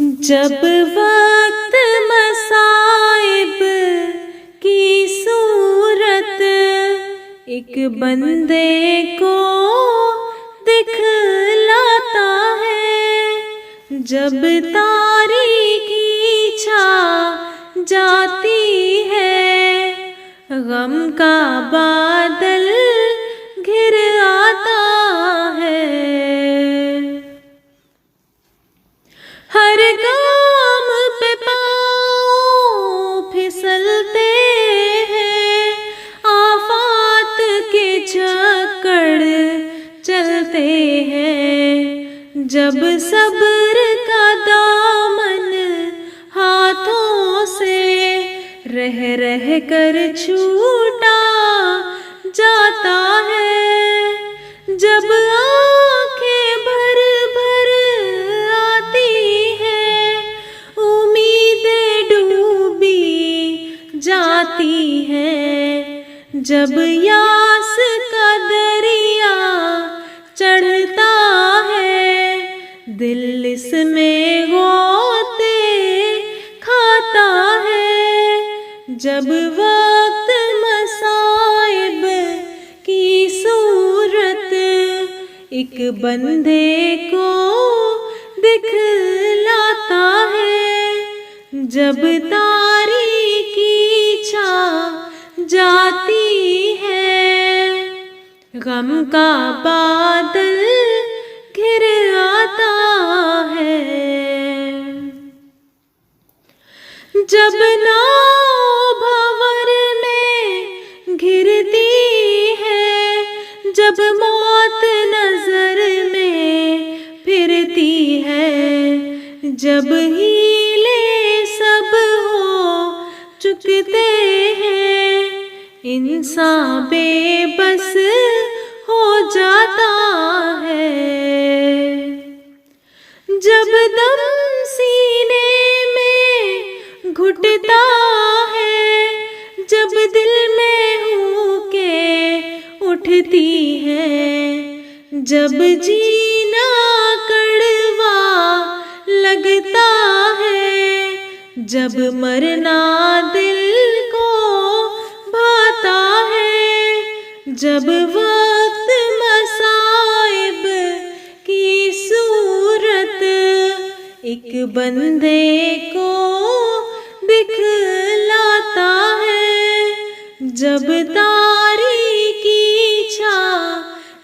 जब वक्त मसाइब की सूरत एक बंदे को दिखलाता है, जब तारीकी छा जाती है, गम का बादल घिर आता है। हर काम पे पाँव फिसलते हैं, आफात के झक्कड़ चलते हैं, जब सब्र का दामन हाथों से रह रह कर छूटा जाता है, जब आंखें भर भर आती है, उम्मीदें डूबी जाती हैं, जब यास का दरिया चढ़ता है, दिल इसमें गोते खाता है, जब वक्त मसाइब की सूरत एक बंदे को दिखलाता है, जब तारीकी छा जाती है, गम का बादल घिर आता है। जब नाव भंवर में घिरती है, जब मौत नजर में फिरती है, जब हीले सब हो चुकते हैं, इंसान बेबस हो जाता है, जब दम सीने में घुटता है, जब दिल में हुके उठती है, जब जीना कड़वा लगता है, जब मरना दिल को भाता है, जब वक्त मसाइब की सूरत एक बंदे को दिखलाता है, जब तारीकी छा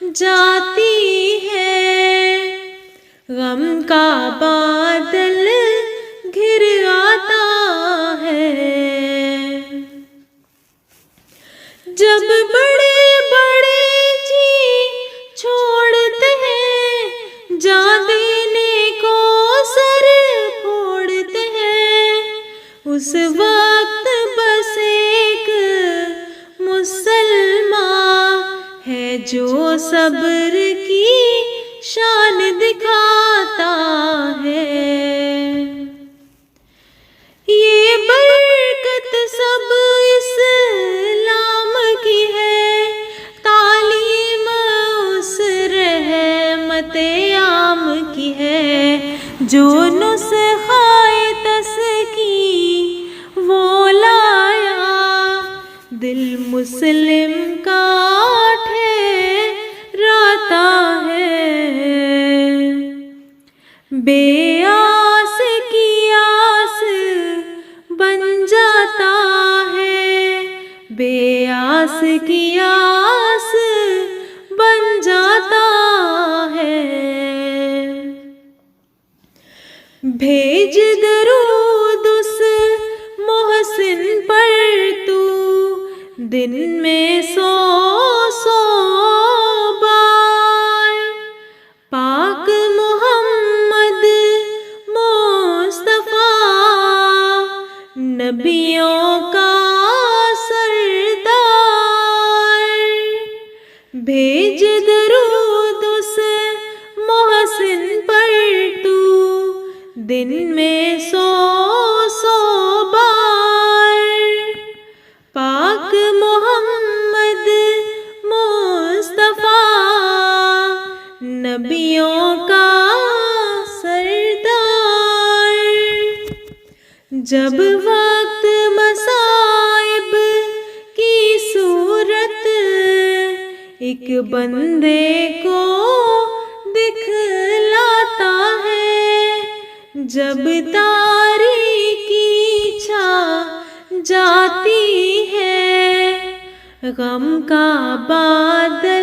जाती है, गम का बादल घिर आता है, जब बड़े बड़े जी छोड़ते हैं, जा देने को सर फोड़ते हैं, उस वक्त बस एक मुसलमान है जो सब्र की शान दिखाता है। ये बरकत सब इस्लाम की है, तालीम उस रहमते आम की है, जो नुस्खाए तस्की वो लाया, दिल मुस्लिम का ठहराता है, बेआस की आस बन जाता है, बेआस की आस बन जाता है। भेज दरूद उस मोहसिन पर तू, दिन में 100 बार, पाक मोहम्मद मुस्तफा नबियों का सरदार, भेज दरूद उस मोहसिन पर तू, दिन में 100 बार, पाक मोहम्मद मुस्तफा नबियों का सरदार। जब वक्त मसाइब की सूरत एक बंदे को दिखलाता है, जब तारीकी छा जाती है, गम का बादल